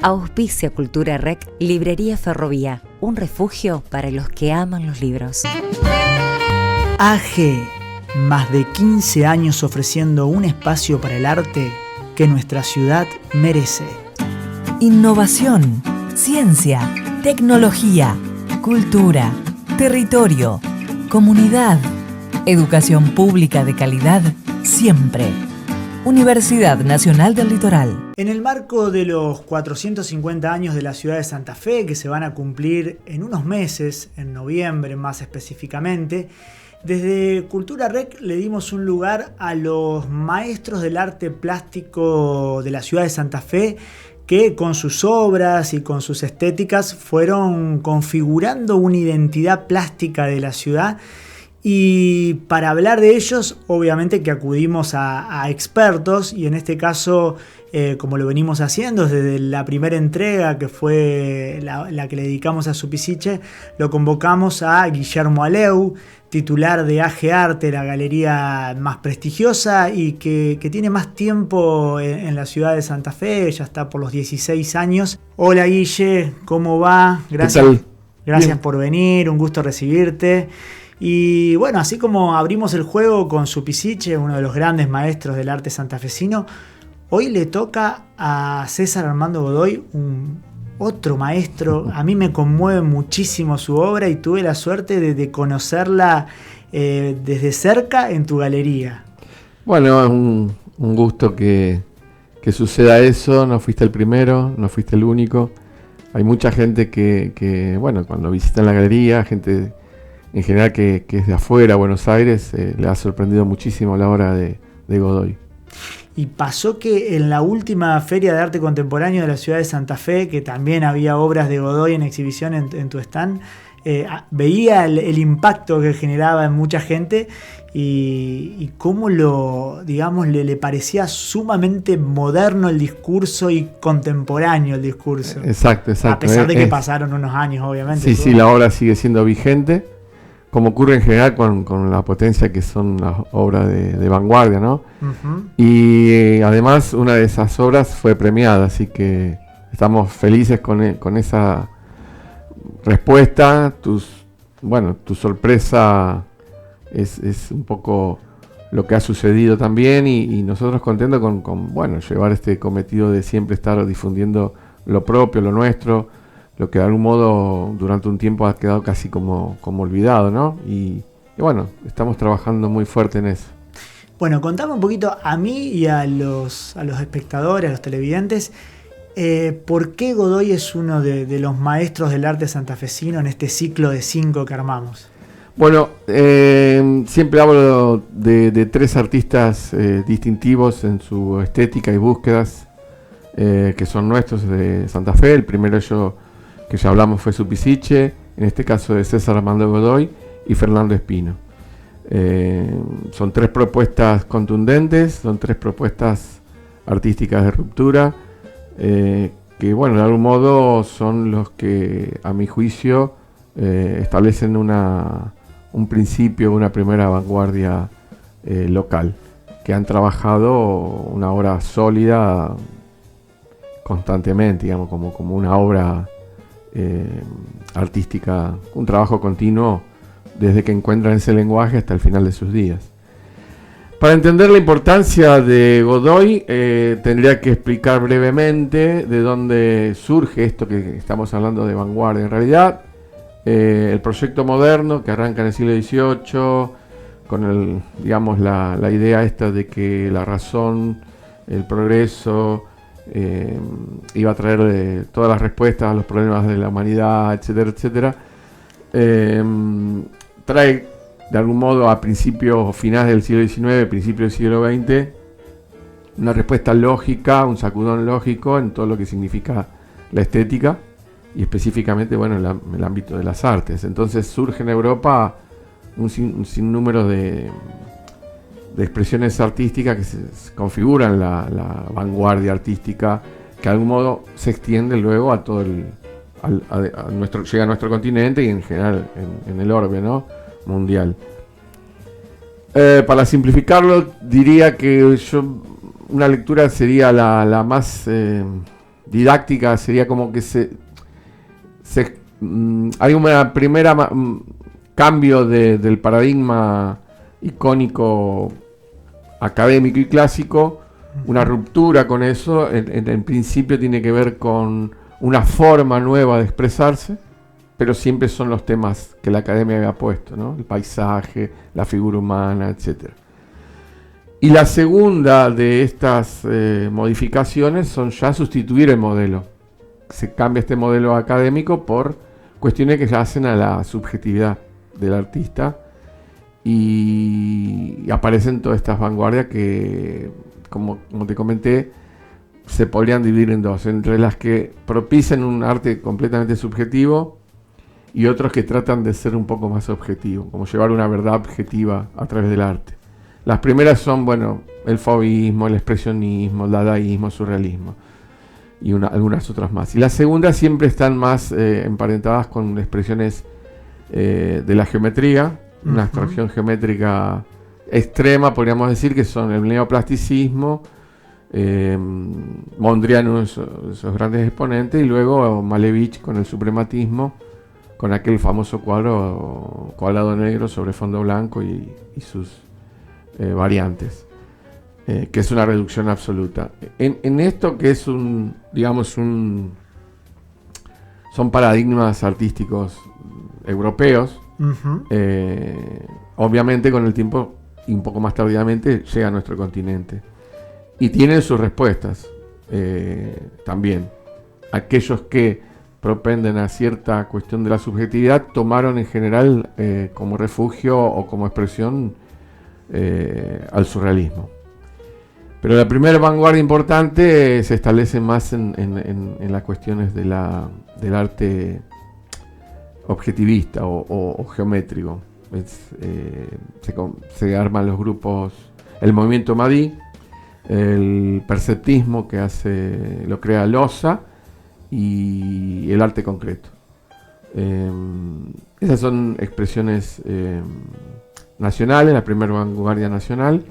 Auspicia Cultura Rec, Librería Ferrovía, un refugio para los que aman los libros. AG, más de 15 años ofreciendo un espacio para el arte que nuestra ciudad merece. Innovación, ciencia, tecnología, cultura, territorio, comunidad, educación pública de calidad, siempre. Universidad Nacional del Litoral. En el marco de los 450 años de la ciudad de Santa Fe, que se van a cumplir en unos meses, en noviembre más específicamente, desde Cultura Rec le dimos un lugar a los maestros del arte plástico de la ciudad de Santa Fe, que con sus obras y con sus estéticas fueron configurando una identidad plástica de la ciudad. Y para hablar de ellos, obviamente que acudimos a expertos, y en este caso, como lo venimos haciendo desde la primera entrega, que fue la que le dedicamos a Supisiche, lo convocamos a Guillermo Aleu, titular de AG Arte, la galería más prestigiosa y que tiene más tiempo en la ciudad de Santa Fe, ya está por los 16 años. Hola Guille, ¿cómo va? Gracias por venir, un gusto recibirte. Y bueno, así como abrimos el juego con Supisiche, uno de los grandes maestros del arte santafesino, hoy le toca a César Armando Godoy, otro maestro. A mí me conmueve muchísimo su obra y tuve la suerte de conocerla desde cerca en tu galería. Bueno, es un gusto que suceda eso. No fuiste el primero, no fuiste el único. Hay mucha gente que bueno, cuando visitan la galería, gente en general que es de afuera, Buenos Aires, le ha sorprendido muchísimo la obra de Godoy. Y pasó que en la última Feria de Arte Contemporáneo de la ciudad de Santa Fe, que también había obras de Godoy en exhibición en tu stand, veía el impacto que generaba en mucha gente y cómo le parecía sumamente moderno el discurso y contemporáneo el discurso. Exacto. A pesar de que pasaron unos años, obviamente. Sí, la obra sigue siendo vigente, como ocurre en general con la potencia que son las obras de vanguardia, ¿no? Uh-huh. Y además una de esas obras fue premiada, así que estamos felices con esa respuesta. Tu sorpresa es un poco lo que ha sucedido también y nosotros contentos con llevar este cometido de siempre estar difundiendo lo propio, lo nuestro, lo que de algún modo durante un tiempo ha quedado casi como olvidado, ¿no? Y bueno, estamos trabajando muy fuerte en eso. Bueno, contame un poquito a mí y a los espectadores, a los televidentes, ¿por qué Godoy es uno de los maestros del arte santafesino en este ciclo de 5 que armamos? Bueno, siempre hablo de 3 artistas distintivos en su estética y búsquedas, que son nuestros de Santa Fe. El primero que ya hablamos fue Supisiche, en este caso de César Armando Godoy y Fernando Espino. Son 3 propuestas contundentes, son 3 propuestas artísticas de ruptura, que bueno, de algún modo son los que a mi juicio establecen un principio, una primera vanguardia local, que han trabajado una obra sólida constantemente, digamos, como una obra artística, un trabajo continuo desde que encuentran ese lenguaje hasta el final de sus días. Para entender la importancia de Godoy, tendría que explicar brevemente de dónde surge esto que estamos hablando de vanguardia. En realidad, el proyecto moderno que arranca en el siglo XVIII, con la idea esta de que la razón, el progreso, iba a traer todas las respuestas a los problemas de la humanidad, etcétera, trae de algún modo a principios o finales del siglo XIX, principios del siglo XX, una respuesta lógica, un sacudón lógico en todo lo que significa la estética y específicamente en el ámbito de las artes. Entonces surge en Europa un sinnúmero de expresiones artísticas que se configuran la vanguardia artística, que de algún modo se extiende luego a todo llega a nuestro continente y en general en el orbe, ¿no?, mundial. Para simplificarlo, diría que una lectura sería la más didáctica sería como que hay una primera cambio del paradigma icónico académico y clásico, una ruptura con eso. En principio tiene que ver con una forma nueva de expresarse, pero siempre son los temas que la academia había puesto, ¿no? El paisaje, la figura humana, etc. Y la segunda de estas modificaciones son ya sustituir el modelo. Se cambia este modelo académico por cuestiones que ya hacen a la subjetividad del artista, y aparecen todas estas vanguardias que, como te comenté, se podrían dividir en dos, entre las que propician un arte completamente subjetivo y otros que tratan de ser un poco más objetivos, como llevar una verdad objetiva a través del arte. Las primeras son, bueno, el fauvismo, el expresionismo, el dadaísmo, el surrealismo y algunas otras más. Y las segundas siempre están más emparentadas con expresiones de la geometría, una abstracción geométrica extrema, podríamos decir, que son el neoplasticismo, Mondrian, uno de esos grandes exponentes, y luego Malevich con el suprematismo, con aquel famoso cuadrado negro sobre fondo blanco y sus variantes, que es una reducción absoluta. En esto que es son paradigmas artísticos europeos, obviamente con el tiempo y un poco más tardíamente llega a nuestro continente y tienen sus respuestas también. Aquellos que propenden a cierta cuestión de la subjetividad tomaron en general como refugio o como expresión al surrealismo. Pero la primera vanguardia importante se establece más en las cuestiones del arte objetivista o geométrico. Se arman los grupos, el movimiento Madí, el perceptismo que lo crea Loza, y el arte concreto. Esas son expresiones nacionales, la primera vanguardia nacional.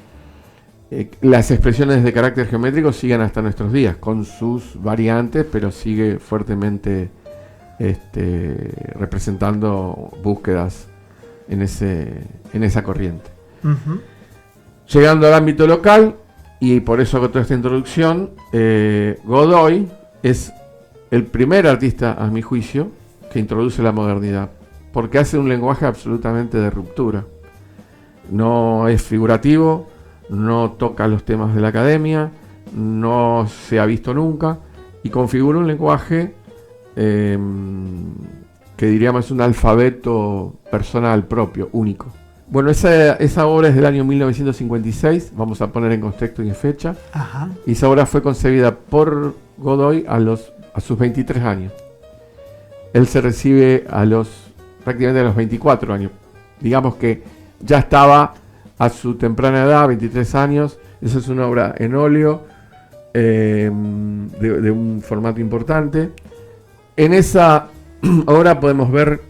Las expresiones de carácter geométrico siguen hasta nuestros días, con sus variantes, pero sigue fuertemente representando búsquedas en esa corriente. Llegando al ámbito local, y por eso hago toda esta introducción, Godoy es el primer artista, a mi juicio, que introduce la modernidad, porque hace un lenguaje absolutamente de ruptura. No es figurativo, no toca los temas de la academia, no se ha visto nunca, y configura un lenguaje que diríamos es un alfabeto personal propio, único. Bueno, esa obra es del año 1956, vamos a poner en contexto y en fecha. Ajá. Y esa obra fue concebida por Godoy a sus 23 años. Él se recibe prácticamente a los 24 años. Digamos que ya estaba a su temprana edad, 23 años. Esa es una obra en óleo, de un formato importante. En esa obra podemos ver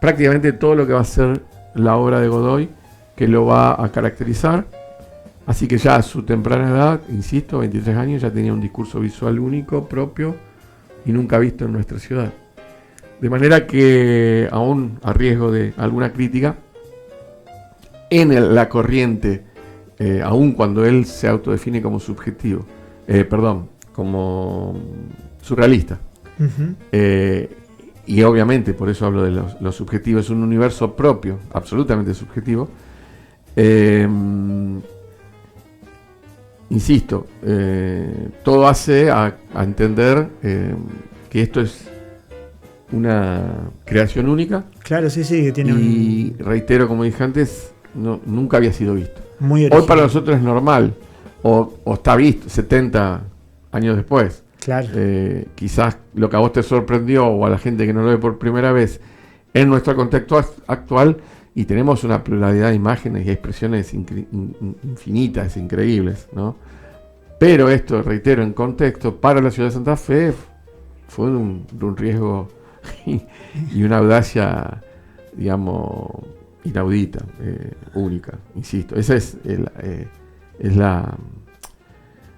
prácticamente todo lo que va a ser la obra de Godoy, que lo va a caracterizar. Así que ya a su temprana edad, insisto, 23 años, ya tenía un discurso visual único, propio y nunca visto en nuestra ciudad. De manera que, aún a riesgo de alguna crítica, en la corriente, aún cuando él se autodefine como como surrealista, y obviamente por eso hablo de lo subjetivo, es un universo propio, absolutamente subjetivo. Insisto, todo hace a entender que esto es una creación única. Claro, sí, que tiene y reitero, como dije antes, nunca había sido visto. Muy original. Hoy para nosotros es normal, o está visto 70 años después. Claro. Quizás lo que a vos te sorprendió, o a la gente que no lo ve por primera vez, en nuestro contexto actual, y tenemos una pluralidad de imágenes y expresiones infinitas, increíbles, ¿no? Pero esto, reitero, en contexto, para la ciudad de Santa Fe, fue de un riesgo y una audacia, digamos, inaudita, única, insisto. Esa es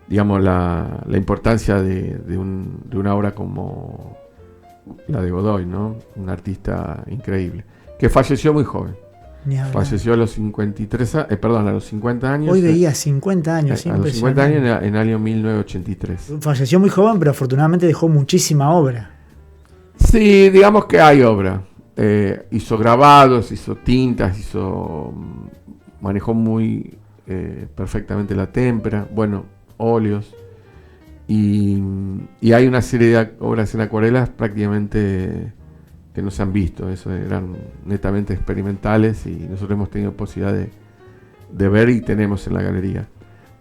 digamos, la importancia de una obra como la de Godoy, ¿no? Un artista increíble, que falleció muy joven. Falleció a los 50 años. Hoy veía 50 años. A los 50 años en el año 1983. Falleció muy joven, pero afortunadamente dejó muchísima obra. Sí, digamos que hay obra. Hizo grabados, hizo tintas, manejó muy perfectamente la témpera, bueno, óleos. Y hay una serie de obras en acuarelas prácticamente que no se han visto. Eso eran netamente experimentales y nosotros hemos tenido posibilidad de ver y tenemos en la galería.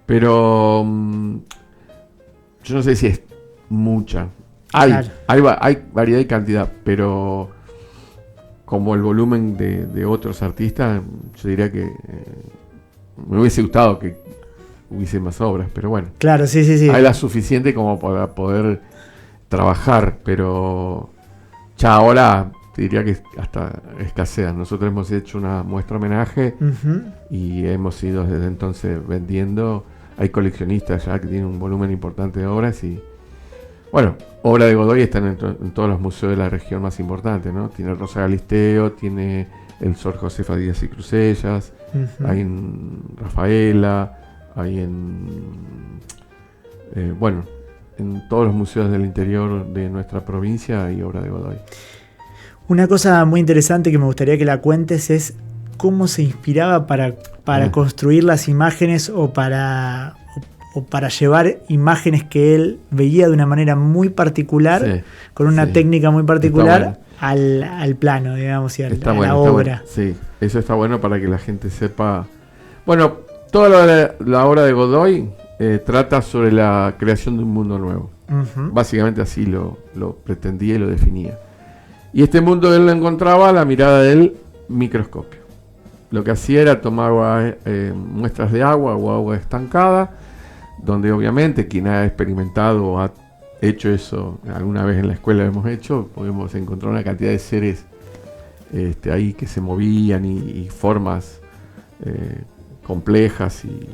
Pero yo no sé si es mucha. Hay variedad y cantidad, pero como el volumen de otros artistas, yo diría que me hubiese gustado que hubiese más obras, pero bueno. Claro, sí. Hay la suficiente como para poder trabajar, pero ya ahora te diría que hasta escasean. Nosotros hemos hecho una muestra homenaje y hemos ido desde entonces vendiendo. Hay coleccionistas ya que tienen un volumen importante de obras y bueno, obra de Godoy están en todos los museos de la región más importantes, ¿no? Tiene el Rosa Galisteo, tiene el Sor Josefa Díaz y Crusellas, hay en Rafaela, hay en todos los museos del interior de nuestra provincia hay obra de Godoy. Una cosa muy interesante que me gustaría que la cuentes es cómo se inspiraba para construir las imágenes o para llevar imágenes que él veía de una manera muy particular, con una técnica muy particular al plano, digamos, y a la obra. Bueno. Sí, eso está bueno para que la gente sepa. Bueno, toda la obra de Godoy trata sobre la creación de un mundo nuevo. Básicamente así lo pretendía y lo definía. Y este mundo él lo encontraba a la mirada del microscopio. Lo que hacía era tomar muestras de agua o agua estancada, donde obviamente quien ha experimentado o ha hecho eso alguna vez en la escuela hemos hecho, podemos encontrar una cantidad de seres ahí que se movían y formas complejas y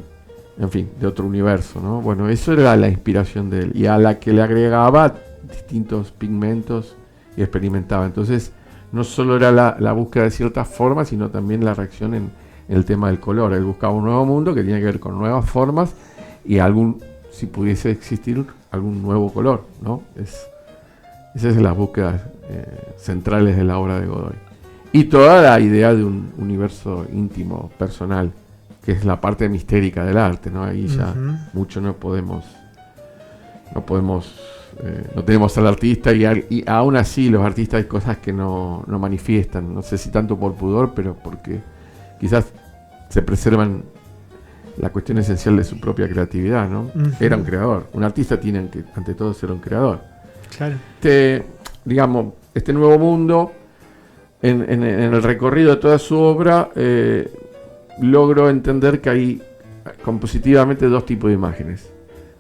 en fin, de otro universo, ¿no? Bueno, eso era la inspiración de él y a la que le agregaba distintos pigmentos y experimentaba. Entonces no solo era la búsqueda de ciertas formas, sino también la reacción en el tema del color. Él buscaba un nuevo mundo que tenía que ver con nuevas formas y si pudiese existir algún nuevo color, ¿no? Esas son las búsquedas centrales de la obra de Godoy. Y toda la idea de un universo íntimo, personal, que es la parte mistérica del arte, ¿no? Ahí ya mucho no tenemos al artista y aún así los artistas hay cosas que no manifiestan, no sé si tanto por pudor, pero porque quizás se preservan la cuestión esencial de su propia creatividad, ¿no? Era un creador, un artista tiene que ante todo ser un creador. Claro. Este nuevo mundo, en el recorrido de toda su obra, logro entender que hay compositivamente dos tipos de imágenes.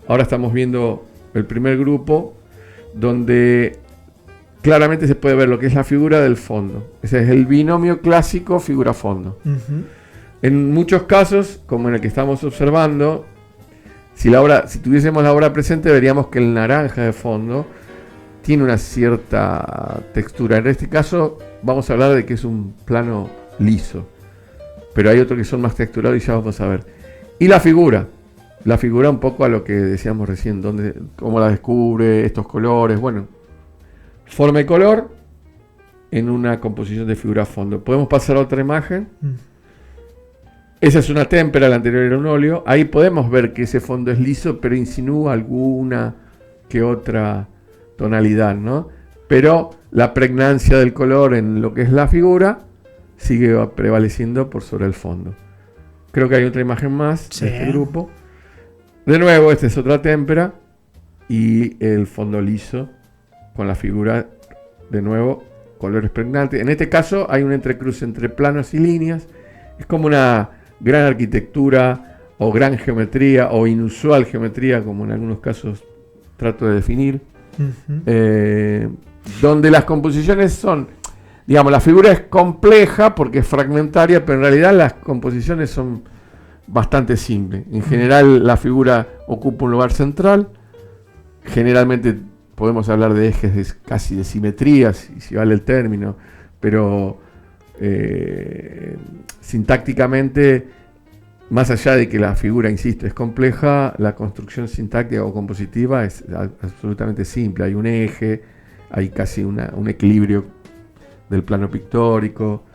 Ahora estamos viendo el primer grupo, donde claramente se puede ver lo que es la figura del fondo. Ese es el binomio clásico figura-fondo. En muchos casos, como en el que estamos observando, si tuviésemos la obra presente, veríamos que el naranja de fondo tiene una cierta textura. En este caso vamos a hablar de que es un plano liso, pero hay otros que son más texturados y ya vamos a ver. Y la figura un poco a lo que decíamos recién, cómo la descubre, estos colores, bueno, forma y color en una composición de figura a fondo. Podemos pasar a otra imagen. Esa es una témpera, la anterior era un óleo. Ahí podemos ver que ese fondo es liso, pero insinúa alguna que otra tonalidad, ¿no? Pero la pregnancia del color en lo que es la figura sigue prevaleciendo por sobre el fondo. Creo que hay otra imagen más de este grupo. De nuevo, esta es otra témpera y el fondo liso con la figura, de nuevo, colores pregnantes. En este caso hay un entrecruce entre planos y líneas. Es como una gran arquitectura o gran geometría o inusual geometría, como en algunos casos trato de definir, donde las composiciones son, digamos, la figura es compleja porque es fragmentaria, pero en realidad las composiciones son bastante simple. En general la figura ocupa un lugar central, generalmente podemos hablar de ejes casi de simetría, si vale el término, pero sintácticamente, más allá de que la figura, insisto, es compleja, la construcción sintáctica o compositiva es absolutamente simple. Hay un eje, hay casi un equilibrio del plano pictórico.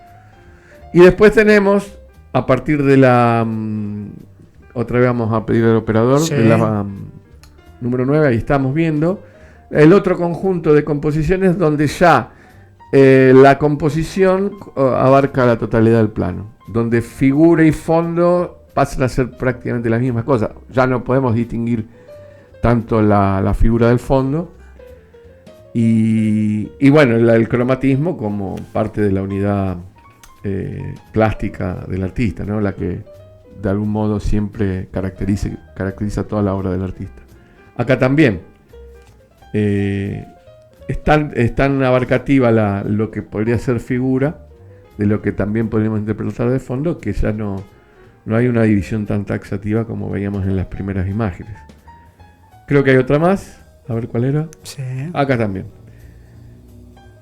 Y después tenemos, a partir de la... otra vez vamos a pedir al operador, sí, de la número 9, ahí estamos viendo, el otro conjunto de composiciones donde ya la composición abarca la totalidad del plano, donde figura y fondo pasan a ser prácticamente las mismas cosas. Ya no podemos distinguir tanto la figura del fondo y bueno, el cromatismo como parte de la unidad plástica del artista, ¿no? La que de algún modo siempre caracteriza toda la obra del artista. Acá también es tan abarcativa lo que podría ser figura de lo que también podríamos interpretar de fondo, que ya no hay una división tan taxativa como veíamos en las primeras imágenes. Creo que hay otra más, a ver cuál era. Sí. Acá también.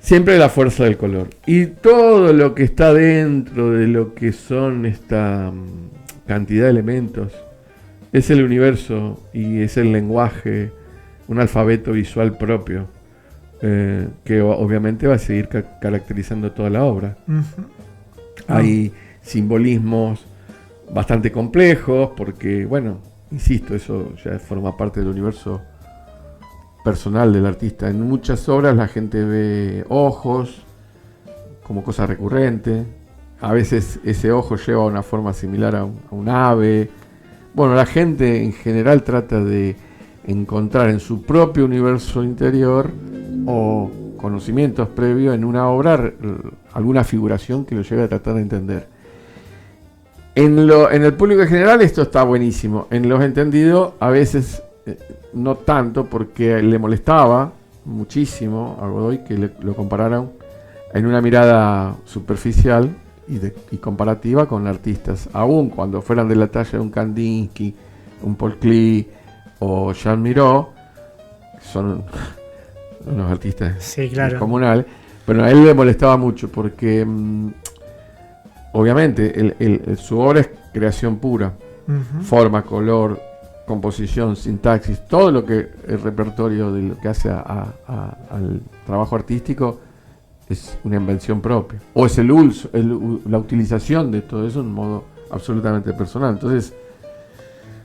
Siempre la fuerza del color. Y todo lo que está dentro de lo que son esta cantidad de elementos es el universo y es el lenguaje, un alfabeto visual propio, que obviamente va a seguir caracterizando toda la obra. Uh-huh. Hay simbolismos bastante complejos porque, bueno, insisto, eso ya forma parte del universo personal del artista. En muchas obras la gente ve ojos como cosa recurrente. A veces ese ojo lleva una forma similar a un ave. Bueno, la gente en general trata de encontrar en su propio universo interior o conocimientos previos en una obra alguna figuración que lo lleve a tratar de entender. En el público en general esto está buenísimo. En los entendidos a veces no tanto, porque le molestaba muchísimo a Godoy que lo compararan en una mirada superficial y comparativa con artistas, aun cuando fueran de la talla de un Kandinsky, un Paul Klee o Jean Miró, son unos artistas sí, claro, comunales, pero a él le molestaba mucho porque obviamente su obra es creación pura, uh-huh, forma, color, composición, sintaxis, todo lo que el repertorio de lo que hace al trabajo artístico es una invención propia, o es la utilización de todo eso en un modo absolutamente personal. Entonces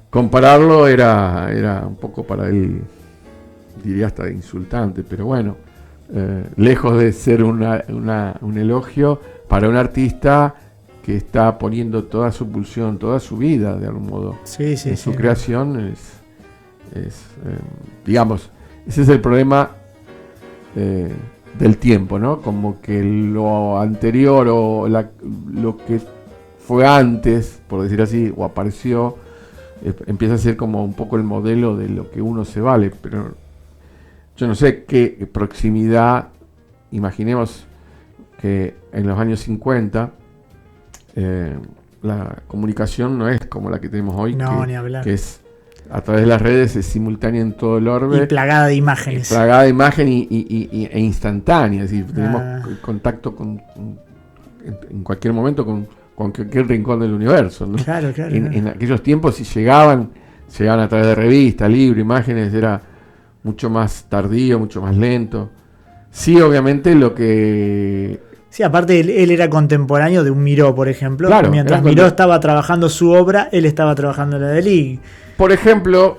compararlo era un poco para él, diría hasta insultante, pero bueno, lejos de ser un elogio para un artista que está poniendo toda su pulsión, toda su vida, de algún modo, en su creación, digamos, ese es el problema del tiempo, ¿no? Como que lo anterior o lo que fue antes, por decir así, o apareció, empieza a ser como un poco el modelo de lo que uno se vale, pero yo no sé qué proximidad, imaginemos que en los años 50, la comunicación no es como la que tenemos hoy, no, ni hablar, que es a través de las redes, es simultánea en todo el orbe. Y plagada de imágenes. Plagada de imagen e instantánea, es decir, tenemos contacto en cualquier momento con cualquier rincón del universo, ¿no? Claro. En aquellos tiempos, si llegaban a través de revistas, libros, imágenes, era mucho más tardío, mucho más lento. Sí, obviamente lo que... Sí, aparte él era contemporáneo de un Miró, por ejemplo. Claro, mientras Miró estaba trabajando su obra, él estaba trabajando la de Lee. Por ejemplo,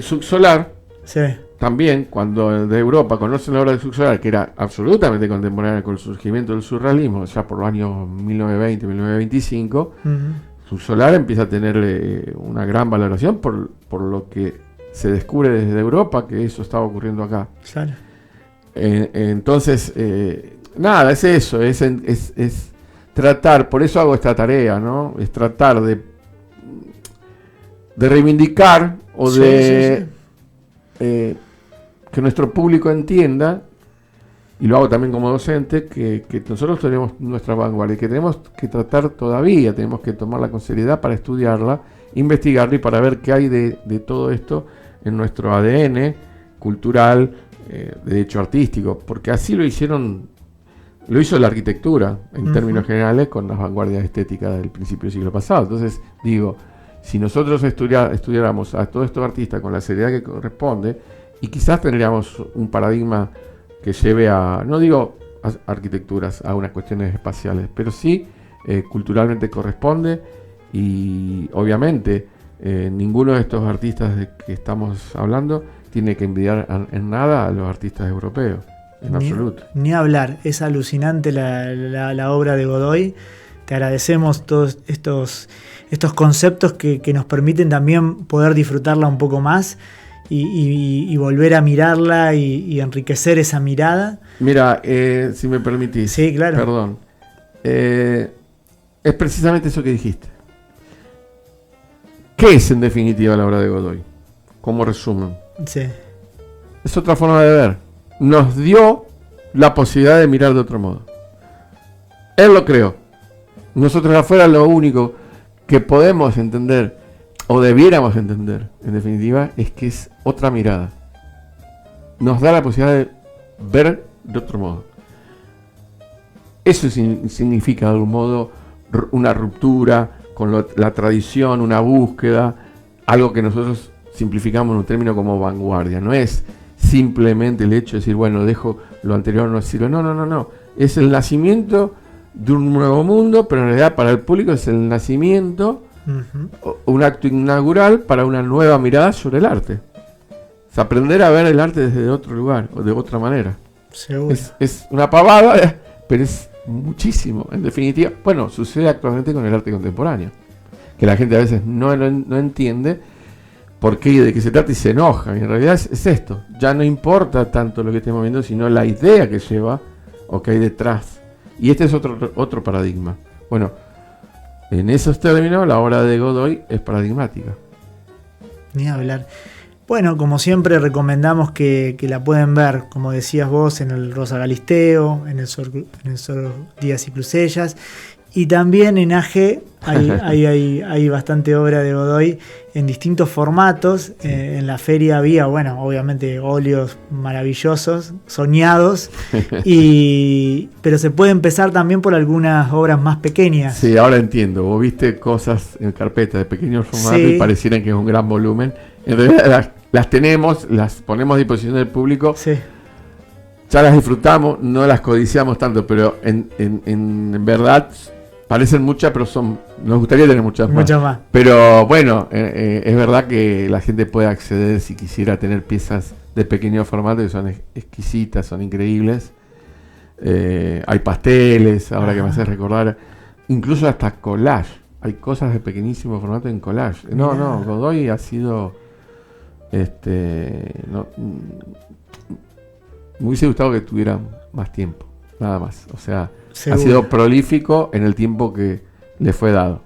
Subsolar, sí, también, cuando de Europa conocen la obra de Subsolar, que era absolutamente contemporánea con el surgimiento del surrealismo, ya por los años 1920, 1925, uh-huh, Subsolar empieza a tener una gran valoración por lo que se descubre desde Europa, que eso estaba ocurriendo acá. Claro. Entonces, nada, es eso, es tratar, por eso hago esta tarea, ¿no? Es tratar de reivindicar o que nuestro público entienda y lo hago también como docente, que nosotros tenemos nuestra vanguardia, que tenemos que tratar todavía, tenemos que tomarla con seriedad para estudiarla, investigarla y para ver qué hay de todo esto en nuestro ADN cultural, de hecho artístico, porque así lo hizo la arquitectura en términos generales con las vanguardias estéticas del principio del siglo pasado. Entonces digo, si nosotros estudiáramos a todos estos artistas con la seriedad que corresponde, y quizás tendríamos un paradigma que lleve no digo a arquitecturas, a unas cuestiones espaciales, pero sí culturalmente corresponde, y obviamente ninguno de estos artistas de que estamos hablando tiene que envidiar en nada a los artistas europeos, en absoluto. Ni hablar, es alucinante la obra de Godoy. Te agradecemos todos estos conceptos que nos permiten también poder disfrutarla un poco más y volver a mirarla y enriquecer esa mirada. Mira, si me permitís, sí, claro. Perdón, es precisamente eso que dijiste. ¿Qué es en definitiva la obra de Godoy? Como resumen. Sí. Es otra forma de ver. Nos dio la posibilidad de mirar de otro modo. Él lo creó. Nosotros afuera lo único que podemos entender, o debiéramos entender, en definitiva, es que es otra mirada. Nos da la posibilidad de ver de otro modo. Eso significa de algún modo una ruptura con la tradición, una búsqueda, algo que nosotros simplificamos en un término como vanguardia. No es simplemente el hecho de decir, bueno, dejo lo anterior, no sirve. No. Es el nacimiento de un nuevo mundo, pero en realidad para el público es el nacimiento, un acto inaugural para una nueva mirada sobre el arte. Es aprender a ver el arte desde otro lugar, o de otra manera. Seguro. Es una pavada, pero es muchísimo, en definitiva. Bueno, sucede actualmente con el arte contemporáneo, que la gente a veces no entiende por qué y de qué se trata y se enoja. Y en realidad es esto. Ya no importa tanto lo que estemos viendo, sino la idea que lleva o que hay detrás. Y este es otro paradigma. Bueno, en esos términos, la obra de Godoy es paradigmática. Ni hablar. Bueno, como siempre recomendamos que la pueden ver, como decías vos, en el Rosa Galisteo, en el Sor Díaz y Clusellas, y también en AG hay bastante obra de Godoy en distintos formatos. Sí. En la feria había, bueno, obviamente óleos maravillosos, soñados, pero se puede empezar también por algunas obras más pequeñas. Sí, ahora entiendo. Vos viste cosas en carpeta de pequeños formatos y parecieran que es un gran volumen. En realidad las tenemos, las ponemos a disposición del público. Sí. Ya las disfrutamos, no las codiciamos tanto, pero en verdad parecen muchas, pero nos gustaría tener muchas más. Pero bueno, es verdad que la gente puede acceder si quisiera tener piezas de pequeño formato que son exquisitas, son increíbles. Hay pasteles, ahora que me hace recordar, incluso hasta collage. Hay cosas de pequeñísimo formato en collage. No, Godoy ha sido... me hubiese gustado que tuviera más tiempo, nada más. O sea, seguro. Ha sido prolífico en el tiempo que le fue dado.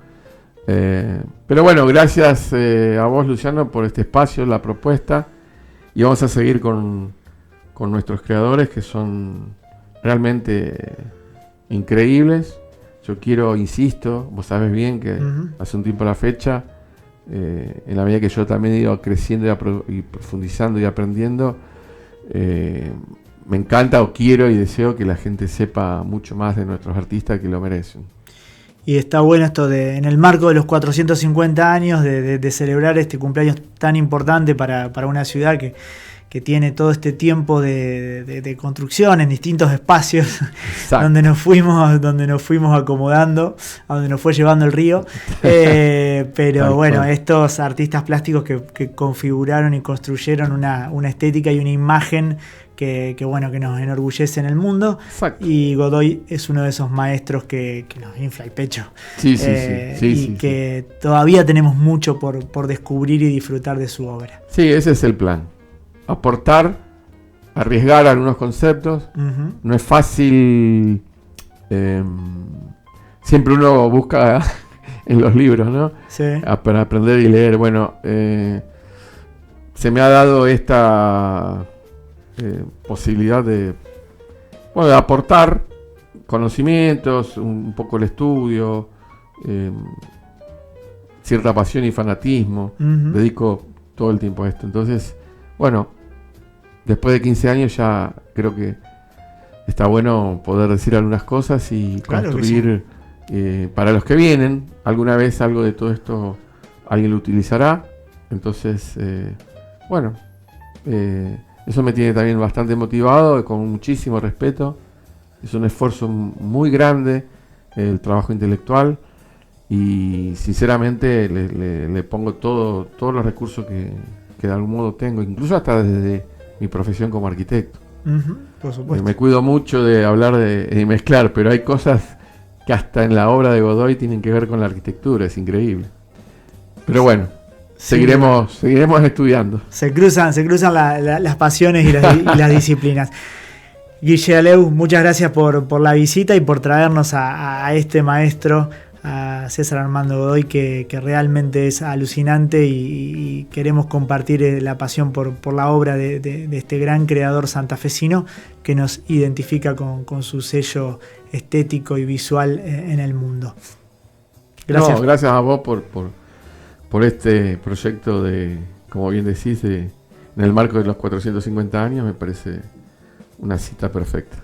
Pero bueno, gracias a vos, Luciano, por este espacio, la propuesta. Y vamos a seguir con nuestros creadores, que son realmente increíbles. Yo quiero, insisto, vos sabés bien que hace un tiempo a la fecha, en la medida que yo también he ido creciendo y profundizando y aprendiendo, me encanta o quiero y deseo que la gente sepa mucho más de nuestros artistas que lo merecen. Y está bueno esto en el marco de los 450 años de celebrar este cumpleaños tan importante para una ciudad que tiene todo este tiempo de construcción en distintos espacios donde nos fuimos acomodando, a donde nos fue llevando el río. Pero bueno, estos artistas plásticos que configuraron y construyeron una estética y una imagen que nos enorgullece en el mundo. Exacto. Y Godoy es uno de esos maestros que nos infla el pecho. Sí, que todavía tenemos mucho por descubrir y disfrutar de su obra. Sí, ese es el plan. Aportar, arriesgar algunos conceptos. No es fácil. Siempre uno busca en los libros, ¿no? Sí. Para aprender y leer. Bueno, se me ha dado esta posibilidad de bueno, de aportar conocimientos, un poco el estudio, cierta pasión y fanatismo. Dedico todo el tiempo a esto. Entonces, bueno, después de 15 años ya creo que está bueno poder decir algunas cosas y Claro construir para los que vienen. Alguna vez algo de todo esto alguien lo utilizará. Entonces, bueno, eso me tiene también bastante motivado, con muchísimo respeto. Es un esfuerzo muy grande el trabajo intelectual y sinceramente le pongo todos los recursos que de algún modo tengo, incluso hasta desde mi profesión como arquitecto. Por supuesto. Me cuido mucho de hablar de mezclar, pero hay cosas que hasta en la obra de Godoy tienen que ver con la arquitectura, es increíble. Pero bueno, seguiremos estudiando. Se cruzan las pasiones y las disciplinas. Guille Aleu, muchas gracias por la visita y por traernos a este maestro, a César Armando Godoy, que realmente es alucinante y queremos compartir la pasión por la obra de este gran creador santafesino que nos identifica con su sello estético y visual en el mundo. Gracias. No, gracias a vos por este proyecto de, como bien decís, en el marco de los 450 años, me parece una cita perfecta.